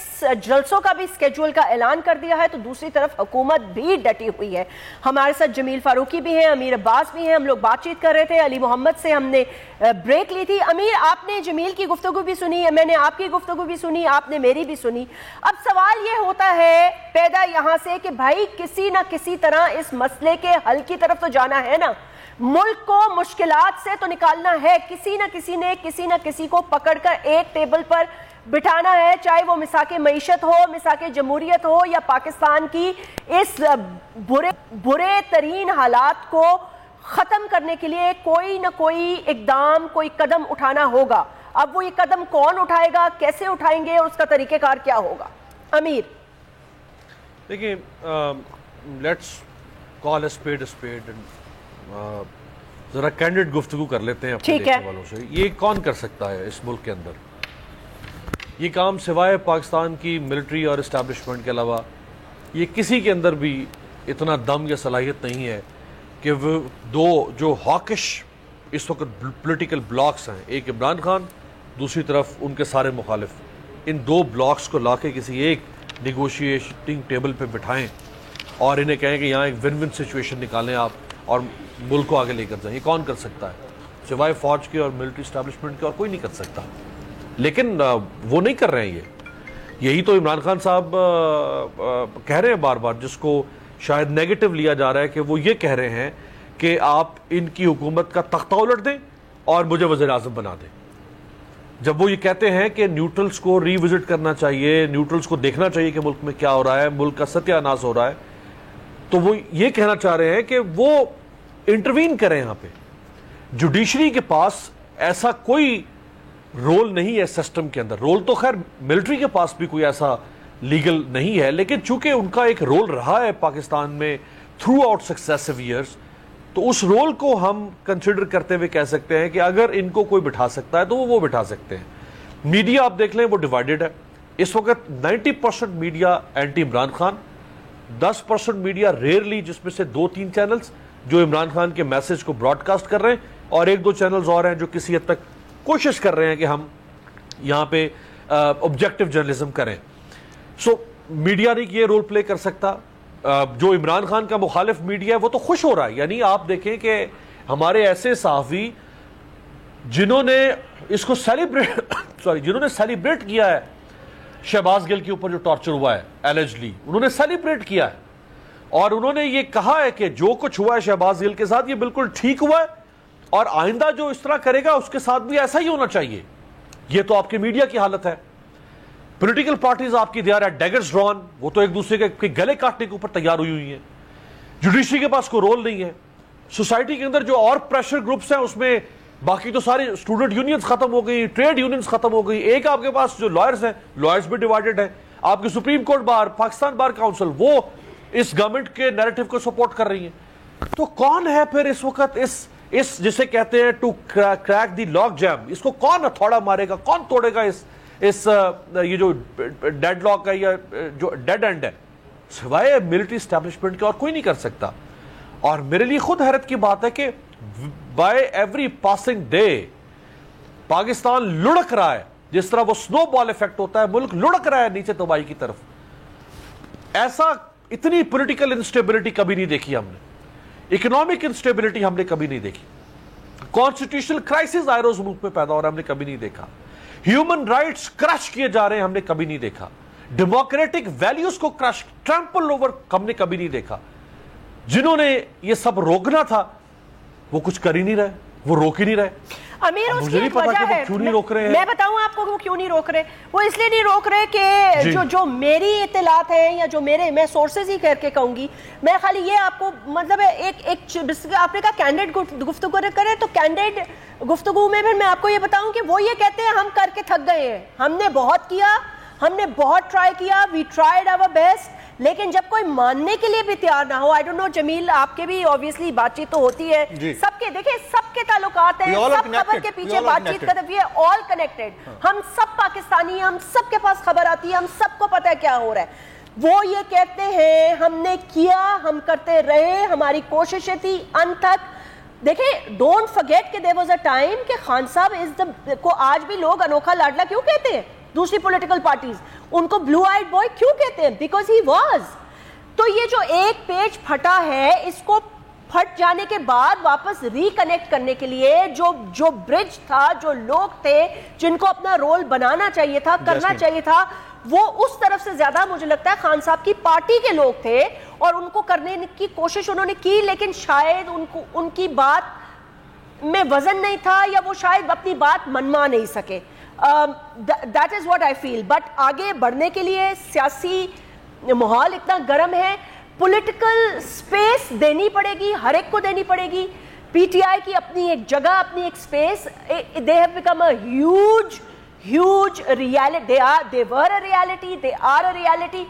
جلسوں کا بھی اسکیجول کا اعلان کر دیا ہے, تو دوسری طرف حکومت بھی ڈٹی ہوئی ہے. ہمارے ساتھ جمیل فاروقی بھی ہیں, امیر عباس بھی ہیں. ہم لوگ بات چیت کر رہے تھے, علی محمد سے ہم نے بریک لی تھی. امیر, آپ نے جمیل کی گفتگو بھی سنی, میں نے آپ کی گفتگو بھی سنی, آپ نے میری بھی سنی. اب سوال یہ ہوتا ہے پیدا یہاں سے کہ بھائی کسی نہ کسی طرح اس مسئلے کے حل کی طرف تو جانا ہے نا. ملک کو مشکلات سے تو نکالنا ہے. کسی نہ کسی نے کسی نہ کسی کو پکڑ کر ایک ٹیبل پر بٹھانا ہے, چاہے وہ مساق معیشت ہو, مساق جمہوریت ہو, یا پاکستان کی اس برے ترین حالات کو ختم کرنے کے لیے کوئی نہ کوئی اقدام, کوئی قدم اٹھانا ہوگا. اب وہ یہ قدم کون اٹھائے گا, کیسے اٹھائیں گے, اور اس کا طریقہ کار کیا ہوگا؟ امیر دیکھیں, let's call a speed a speed. ذرا کینڈیڈ گفتگو کر لیتے ہیں اپنے دیکھنے والوں سے. یہ کون کر سکتا ہے اس ملک کے اندر یہ کام سوائے پاکستان کی ملٹری اور اسٹیبلشمنٹ کے علاوہ؟ یہ کسی کے اندر بھی اتنا دم یا صلاحیت نہیں ہے کہ وہ دو جو ہاکش اس وقت پولیٹیکل بلاکس ہیں, ایک عمران خان, دوسری طرف ان کے سارے مخالف, ان دو بلاکس کو لا کے کسی ایک نیگوشیٹنگ ٹیبل پہ بٹھائیں اور انہیں کہیں کہ یہاں ایک ون ون سچویشن نکالیں آپ اور ملک کو آگے لے کر جائیں. یہ کون کر سکتا ہے سوائے فوج کے اور ملٹری اسٹیبلشمنٹ کے؟ اور کوئی نہیں کر سکتا. لیکن وہ نہیں کر رہے ہیں. یہی تو عمران خان صاحب کہہ رہے ہیں بار بار, جس کو شاید نیگیٹو لیا جا رہا ہے, کہ وہ یہ کہہ رہے ہیں کہ آپ ان کی حکومت کا تختہ الٹ دیں اور مجھے وزیر اعظم بنا دیں. جب وہ یہ کہتے ہیں کہ نیوٹرلز کو ری وزٹ کرنا چاہیے, نیوٹرلز کو دیکھنا چاہیے کہ ملک میں کیا ہو رہا ہے, ملک کا ستیہ ناش ہو رہا ہے, تو وہ یہ کہنا چاہ رہے ہیں کہ وہ انٹروین کریں یہاں پہ. جوڈیشری کے پاس ایسا کوئی رول نہیں ہے سسٹم کے اندر. رول تو خیر ملٹری کے پاس بھی کوئی ایسا لیگل نہیں ہے, لیکن چونکہ ان کا ایک رول رہا ہے پاکستان میں تھرو آؤٹ سکسیسو ایئرس, تو اس رول کو ہم کنسیڈر کرتے ہوئے کہہ سکتے ہیں کہ اگر ان کو کوئی بٹھا سکتا ہے تو وہ بٹھا سکتے ہیں. میڈیا آپ دیکھ لیں وہ ڈیوائیڈڈ ہے اس وقت. 90% media anti Imran Khan, 10% media really, جس میں سے 2-3 چینلز جو عمران خان کے میسج کو براڈ کاسٹ کر رہے ہیں, اور 1-2 چینلز اور ہیں جو کسی حد تک کوشش کر رہے ہیں کہ ہم یہاں پہ آبجیکٹو جرنلزم کریں. سو میڈیا نہیں یہ رول پلے کر سکتا. جو عمران خان کا مخالف میڈیا ہے وہ تو خوش ہو رہا ہے. یعنی آپ دیکھیں کہ ہمارے ایسے صحافی جنہوں نے اس کو سیلیبریٹ کیا ہے, شہباز گل کے اوپر جو ٹارچر ہوا ہے ایلیجلی, انہوں نے سیلیبریٹ کیا ہے اور انہوں نے یہ کہا ہے کہ جو کچھ ہوا ہے شہباز گل کے ساتھ یہ بالکل ٹھیک ہوا ہے, اور آئندہ جو اس طرح کرے گا اس کے ساتھ بھی ایسا ہی ہونا چاہیے. یہ تو آپ کی میڈیا کی حالت ہے. پولیٹیکل پارٹیز آپ کی دیار ہے ڈیگرز ڈرون, وہ تو ایک دوسرے کے گلے کاٹنے کے اوپر تیار ہوئی ہیں. جوڈیشری کے پاس کوئی رول نہیں ہے. سوسائٹی کے اندر جو اور پریشر گروپس ہیں اس میں باقی تو سارے اسٹوڈنٹ یونینز ختم ہو گئی, ٹریڈ یونینز ختم ہو گئی. ایک آپ کے پاس جو لائرز ہیں, لائرز بھی ڈیوائیڈڈ ہیں. آپ کی سپریم کورٹ بار, پاکستان بار کاؤنسل, وہ اس گورنمنٹ کے نیریٹو کو سپورٹ کر رہی ہیں. تو کون ہے پھر اس وقت اس جسے کہتے ہیں ٹو کریک دی لاک جیم, اس کو کون ہتھوڑا مارے گا, کون توڑے گا اس یہ جو ڈیڈ لاک ہے یا جو ڈیڈ اینڈ ہے؟ سوائے ملٹری اسٹیبلشمنٹ کے اور کوئی نہیں کر سکتا. اور میرے لیے خود حیرت کی بات ہے کہ by every passing day Pakistan لڑک رہا ہے, جس طرح وہ سنو بال ایفیکٹ ہوتا ہے, ملک لڑک رہا ہے نیچے تباہی کی طرف. ایسا اتنی پولیٹیکل انسٹیبلٹی کبھی نہیں دیکھی ہم نے, اکنامک انسٹیبلٹی ہم نے کبھی نہیں دیکھی, کانسٹیٹیوشنل کرائسس آئے روز ملک میں پیدا ہو رہا ہے ہم نے کبھی نہیں دیکھا, ہیومن رائٹس کرش کیے جا رہے ہیں ہم نے کبھی نہیں دیکھا, ڈیموکریٹک ویلیوز کو کرش ٹرمپل اوور ہم نے کبھی نہیں دیکھا. جنہوں نے یہ سب روکنا تھا وہ کچھ کر ہی نہیں رہے, وہ روک ہی نہیں رہے. امیر اس کی ایک وجہ ہے, میں بتاؤں آپ کو وہ کیوں نہیں روک رہے. وہ اس لیے نہیں روک رہے کہ جو میری اطلاعات ہیں یا جو میں سورسز ہی کر کے کہوں گی, میں خالی یہ آپ کو مطلب ایک آپ نے کہا کینڈیڈ گفتگو کرے, تو کینڈیڈ گفتگو میں پھر میں آپ کو یہ بتاؤں کہ وہ یہ کہتے ہیں ہم کر کے تھک گئے ہیں, ہم نے بہت کیا, ہم نے بہت ٹرائی کیا, وی ٹرائیڈ آور بیسٹ, لیکن جب کوئی ماننے کے لیے بھی تیار نہ ہو. آئی ڈونٹ نو جمیل, آپ کے بھی obviously بات چیت تو ہوتی ہے, سب کے دیکھیں سب کے تعلقات ہیں, سب خبر کے پیچھے بات چیت کرتے ہوئے, all connected, ہم سب پاکستانی ہیں, ہم سب کے پاس خبر آتی ہے, ہم سب کو پتہ ہے کیا ہو رہا ہے. وہ یہ کہتے ہیں ہم نے کیا, ہم کرتے رہے, ہماری کوششیں تھی انت تک. دیکھیں ڈونٹ فرگیٹ کہ there was a time کہ خان صاحب کو آج بھی لوگ انوکھا لاڈلا کیوں کہتے ہیں, دوسری پولیٹیکل پارٹیز ان کو بلو آئیڈ بوائے کیوں کہتے ہیں, بیکاز ہی واز. تو یہ جو ایک پیج پھٹا ہے, اس کو پھٹ جانے کے بعد واپس ریکنیکٹ کرنے کے لیے جو برج تھا, جو لوگ تھے جن کو اپنا رول بنانا چاہیے تھا, کرنا چاہیے تھا, وہ اس طرف سے زیادہ مجھے لگتا ہے خان صاحب کی پارٹی کے لوگ تھے, اور ان کو کرنے کی کوشش انہوں نے کی, لیکن شاید ان کی بات میں وزن نہیں تھا, یا وہ شاید اپنی بات منوا نہیں سکے. That is what I feel. But آگے بڑھنے کے لیے سیاسی ماحول اتنا گرم ہے, پولیٹیکل سپیس دینی پڑے گی, ہر ایک کو دینی پڑے گی. پی ٹی آئی کی اپنی ایک جگہ, اپنی ایک space, they have become a huge reality. They were a reality, they are a reality.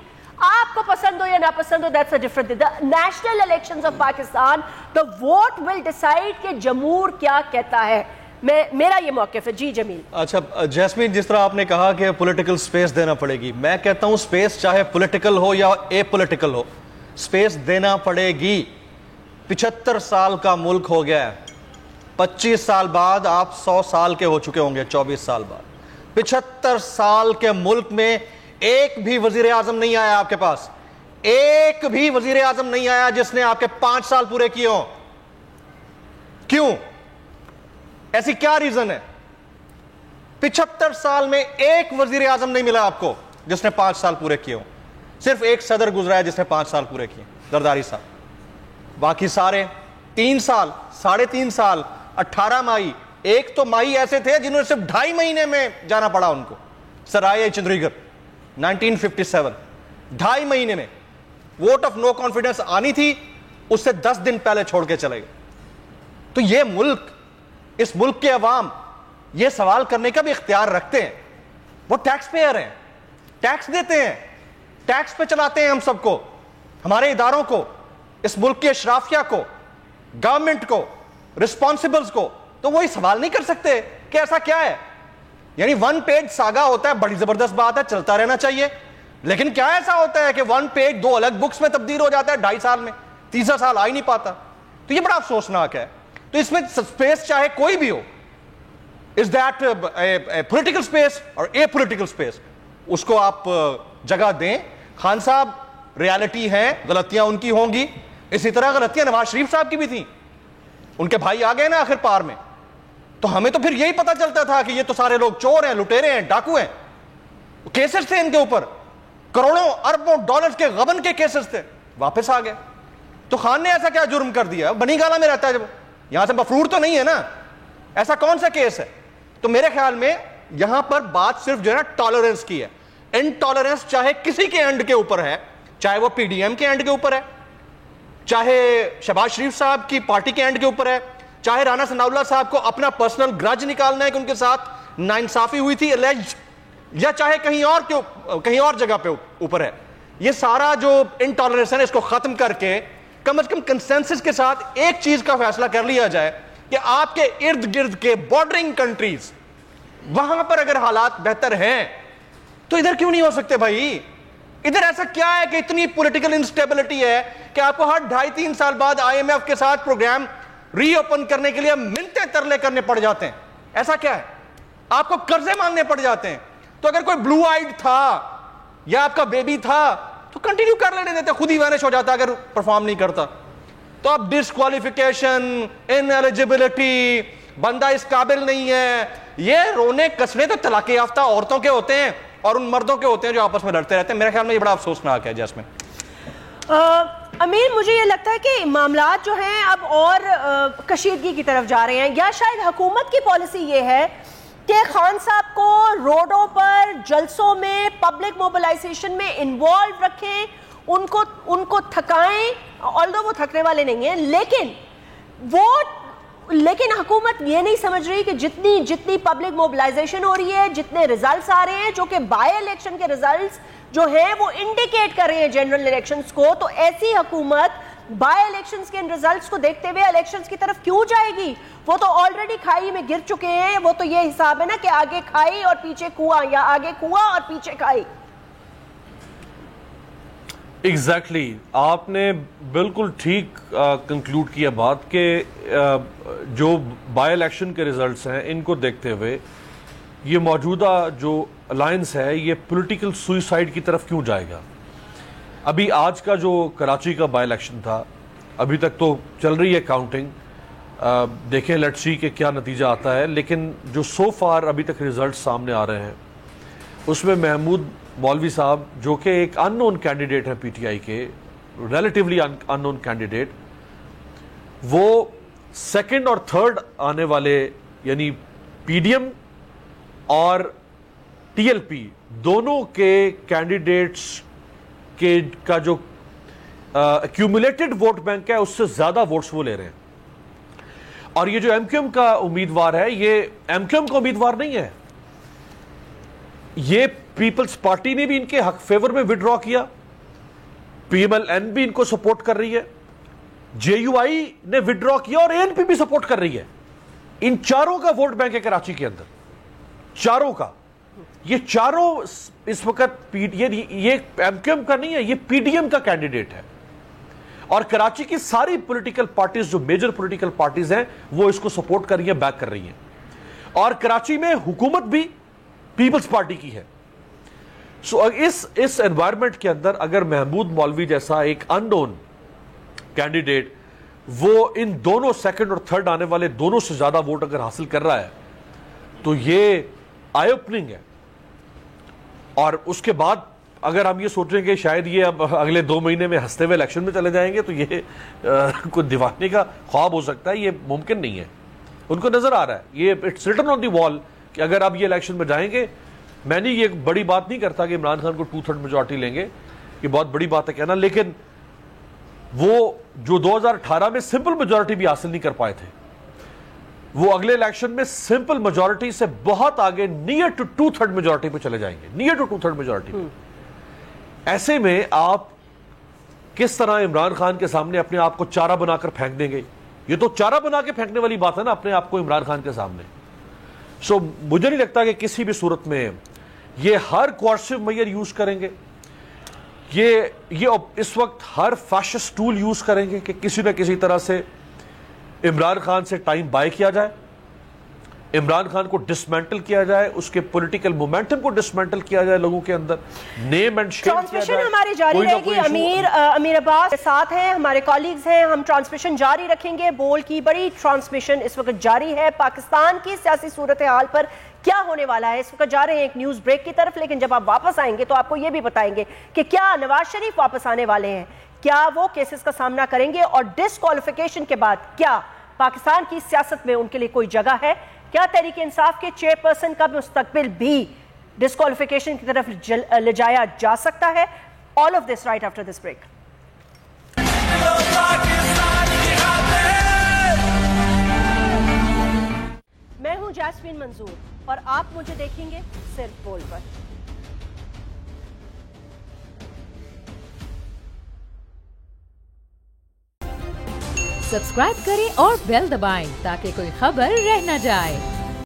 آپ کو پسند ہو یا نہ پسند ہو, that's a different thing. The national elections of Pakistan, the vote will decide کہ جمہور کیا کہتا ہے. میرا یہ موقف ہے. جی جمیل. اچھا جیسمین, جس طرح آپ نے کہا کہ پولیٹیکل سپیس دینا پڑے گی, میں کہتا ہوں سپیس چاہے پولیٹیکل ہو یا اے پولیٹیکل ہو, سپیس دینا پڑے گی. 75 سال کا ملک ہو گیا ہے, 25 سال بعد آپ 100 سال کے ہو چکے ہوں گے, 24 سال بعد. 75 سال کے ملک میں ایک بھی وزیر اعظم نہیں آیا آپ کے پاس, ایک بھی وزیر اعظم نہیں آیا جس نے آپ کے 5 سال پورے کیے ہوں. کیوں؟ ایسی کیا ریزن ہے؟ 75 سال میں ایک وزیر اعظم نہیں ملا آپ کو جس نے 5 سال پورے کیے ہوں. صرف ایک صدر گزرا ہے جس نے 5 سال پورے کیے, زرداری صاحب. باقی سارے 3 سال, 3.5 سال, 18 مائی. ایک تو مائی ایسے تھے جنہوں نے صرف 2.5 مہینے میں جانا پڑا ان کو, سرائے چندری گڑھ 1957, 2.5 مہینے میں ووٹ آف نو کانفیڈنس آنی تھی, اس سے 10 دن پہلے چھوڑ کے چلے گئے. تو یہ ملک, اس ملک کے عوام یہ سوال کرنے کا بھی اختیار رکھتے ہیں. وہ ٹیکس پیئر ہیں, ٹیکس دیتے ہیں, ٹیکس پہ چلاتے ہیں ہم سب کو, ہمارے اداروں کو, اس ملک کے اشرافیہ کو, گورنمنٹ کو, رسپانسبلز کو. تو وہی سوال نہیں کر سکتے کہ ایسا کیا ہے. یعنی 1 پیج ساگا ہوتا ہے, بڑی زبردست بات ہے, چلتا رہنا چاہیے, لیکن کیا ایسا ہوتا ہے کہ 1 پیج 2 الگ بکس میں تبدیل ہو جاتا ہے 2.5 سال میں, 3 سال آ ہی نہیں پاتا. تو یہ بڑا افسوسناک ہے. تو اس میں سپیس چاہے کوئی بھی ہو, از دیٹ پولیٹیکل سپیس اور اے پولیٹیکل سپیس, اس کو آپ جگہ دیں. خان صاحب ریالٹی ہیں, غلطیاں ان کی ہوں گی, اسی طرح غلطیاں نواز شریف صاحب کی بھی تھیں, ان کے بھائی آ گئے نا آخر پار میں. تو ہمیں تو پھر یہی پتا چلتا تھا کہ یہ تو سارے لوگ چور ہیں, لٹیرے ہیں, ڈاکو ہیں. کیسز تھے ان کے اوپر, کروڑوں اربوں ڈالرز کے غبن کے کیسز تھے, واپس آ گئے. تو خان نے ایسا کیا جرم کر دیا؟ بنی گالا میں رہتا ہے, جب یہاں سے مفرور تو نہیں ہے نا, ایسا کون سا کیس ہے؟ تو میرے خیال میں یہاں پر بات صرف جو ہے نا ٹالرنس کی ہے. انٹالرنس چاہے کسی کے اینڈ کے اوپر ہے, چاہے وہ پی ڈی ایم کے اینڈ کے اوپر ہے, چاہے شہباز شریف صاحب کی پارٹی کے اینڈ کے اوپر ہے, چاہے رانا ثناء اللہ صاحب کو اپنا پرسنل گرج نکالنا ہے کہ ان کے ساتھ ناانصافی ہوئی تھی اللیجڈ, یا چاہے کہیں اور جگہ پہ اوپر ہے. یہ سارا جو انٹالرنس ہے اس کو ختم کر کے کم از کم کنسنسس کے ساتھ ایک چیز کا فیصلہ کر لیا جائے کہ آپ کے ارد گرد کے بارڈرنگ کنٹریز, وہاں پر اگر حالات بہتر ہیں تو ادھر کیوں نہیں ہو سکتے بھائی؟ ادھر ایسا کیا ہے کہ اتنی پولیٹیکل انسٹیبلٹی ہے کہ آپ کو ہر 2.5-3 سال بعد آئی ایم ایف کے ساتھ پروگرام ری اوپن کرنے کے لیے منتیں ترلے کرنے پڑ جاتے ہیں؟ ایسا کیا ہے؟ آپ کو قرضے مانگنے پڑ جاتے ہیں. تو اگر کوئی بلو آئیڈ تھا یا آپ کا بیبی تھا تو کنٹینیو کر لینے دیتے, خود ہی وینش ہو جاتا اگر پرفارم نہیں کرتا. تو اب ڈسکوالیفیکیشن, ان ایلیجیبلٹی, بندہ اس قابل نہیں ہے, یہ رونے کسنے تو طلاق یافتہ عورتوں کے ہوتے ہیں اور ان مردوں کے ہوتے ہیں جو آپس میں لڑتے رہتے ہیں. میرے خیال میں یہ بڑا افسوسناک ہے. جیسمین امیر مجھے یہ لگتا ہے کہ معاملات جو ہیں اب اور کشیدگی کی طرف جا رہے ہیں، یا شاید حکومت کی پالیسی یہ ہے کہ خان صاحب کو روڈوں پر، جلسوں میں، پبلک موبلائزیشن میں انوالو رکھیں، ان کو تھکائیں، although وہ تھکنے والے نہیں ہیں، لیکن حکومت یہ نہیں سمجھ رہی کہ جتنی پبلک موبلائزیشن ہو رہی ہے، جتنے ریزلٹس آ رہے ہیں جو کہ بائی الیکشن کے ریزلٹس جو ہیں وہ انڈیکیٹ کر رہے ہیں جنرل الیکشنز کو، تو ایسی حکومت بائی الیکشنز کے ان ریزلٹس کو دیکھتے ہوئے الیکشنز کی طرف کیوں جائے گی؟ وہ تو آلریڈی کھائی میں گر چکے ہیں، وہ تو یہ حساب ہے نا کہ آگے کھائی اور پیچھے کنواں، یا آگے کنواں اور پیچھے کھائی۔ ایگزیکٹلی، آپ نے بالکل ٹھیک کنکلوڈ کیا بات کہ جو بائی الیکشن کے ریزلٹس ہیں ان کو دیکھتے ہوئے یہ موجودہ جو الائنس ہے یہ پولیٹیکل سوئسائڈ کی طرف کیوں جائے گا؟ ابھی آج کا جو کراچی کا بائی الیکشن تھا، ابھی تک تو چل رہی ہے کاؤنٹنگ، دیکھیں لیٹس سی کہ کیا نتیجہ آتا ہے، لیکن جو سو فار ابھی تک ریزلٹ سامنے آ رہے ہیں اس میں محمود مولوی صاحب جو کہ ایک ان نون کینڈیڈیٹ ہیں پی ٹی آئی کے، ریلیٹیولی ان نون کینڈیڈیٹ، وہ سیکنڈ اور تھرڈ آنے والے یعنی پی ڈی ایم اور ٹی ایل پی دونوں کے کینڈیڈیٹس کا جو ایکیومولیٹڈ ووٹ بینک ہے اس سے زیادہ ووٹس وہ لے رہے ہیں۔ اور یہ جو ایم کیو ایم کا امیدوار ہے، یہ ایم کیو ایم کا امیدوار نہیں ہے، یہ پیپلز پارٹی نے بھی ان کے حق فیور میں وڈرا کیا، پی ایم ایل این بھی ان کو سپورٹ کر رہی ہے، جے یو آئی نے وڈرا کیا اور اے این پی بھی سپورٹ کر رہی ہے۔ ان چاروں کا ووٹ بینک ہے کراچی کے اندر، چاروں کا، یہ چاروں اس وقت یہ ایم کیو ایم کا نہیں ہے، یہ پی ڈی ایم کا کینڈیڈیٹ ہے، اور کراچی کی ساری پولیٹیکل پارٹیز جو میجر پولیٹیکل پارٹیز ہیں وہ اس کو سپورٹ کر رہی ہیں، بیک کر رہی ہیں، اور کراچی میں حکومت بھی پیپلز پارٹی کی ہے۔ سو اس انوائرمنٹ کے اندر اگر محمود مولوی جیسا ایک ان نون کینڈیڈیٹ وہ ان دونوں سیکنڈ اور تھرڈ آنے والے دونوں سے زیادہ ووٹ اگر حاصل کر رہا ہے تو یہ آئی اوپننگ ہے۔ اور اس کے بعد اگر ہم یہ سوچیں کہ شاید یہ اب اگلے 2 مہینے میں ہنستے ہوئے الیکشن میں چلے جائیں گے تو یہ کوئی دیوانے کا خواب ہو سکتا ہے، یہ ممکن نہیں ہے۔ ان کو نظر آ رہا ہے، یہ اٹس ریٹن آن دی وال کہ اگر اب یہ الیکشن میں جائیں گے، میں نے یہ بڑی بات نہیں کرتا کہ عمران خان کو 2/3 میجورٹی لیں گے، یہ بہت بڑی بات ہے کہنا، لیکن وہ جو 2018 میں سمپل میجورٹی بھی حاصل نہیں کر پائے تھے، وہ اگلے الیکشن میں سمپل میجورٹی سے بہت آگے نیئر ٹو 2/3 میجورٹی پہ چلے جائیں گے، نیئر ٹو 2/3 میجورٹی پہ۔ ایسے میں آپ کس طرح عمران خان کے سامنے اپنے آپ کو چارہ بنا کر پھینک دیں گے؟ یہ تو چارہ بنا کے پھینکنے والی بات ہے نا اپنے آپ کو عمران خان کے سامنے۔ سو مجھے نہیں لگتا کہ کسی بھی صورت میں یہ ہر کوارسو میئر یوز کریں گے، یہ اس وقت ہر فیشسٹ ٹول یوز کریں گے کہ کسی نہ کسی طرح سے عمران خان سے ٹائم بائی کیا جائے، عمران خان کو ڈسمینٹل کیا جائے، اس کے پولیٹیکل مومنٹم کو ڈسمینٹل کیا جائے، لوگوں کے اندر نیم اینڈ شیم کیا جائے۔ ٹرانسمیشن ہماری جاری رہے گی، امیر عباس کے ساتھ ہیں، ہمارے کالیگز ہیں، ہم ٹرانسمیشن جاری رکھیں گے۔ بول کی بڑی ٹرانسمیشن اس وقت جاری ہے پاکستان کی سیاسی صورتحال پر کیا ہونے والا ہے۔ اس وقت جا رہے ہیں ایک نیوز بریک کی طرف، لیکن جب آپ واپس آئیں گے تو آپ کو یہ بھی بتائیں گے کہ کیا نواز شریف واپس آنے والے ہیں، کیا وہ کیسز کا سامنا کریں گے، اور ڈسکوالیفیکیشن کے بعد کیا پاکستان کی سیاست میں ان کے لیے کوئی جگہ ہے، کیا تحریک انصاف کے چیئرپرسن کا مستقبل بھی ڈسکوالیفیکیشن کی طرف لے جایا جا سکتا ہے؟ All of this right after this break. میں ہوں جاسمین منظور اور آپ مجھے دیکھیں گے صرف بول پر۔ سبسکرائب کریں اور بیل دبائیں تاکہ کوئی خبر رہ نہ جائے۔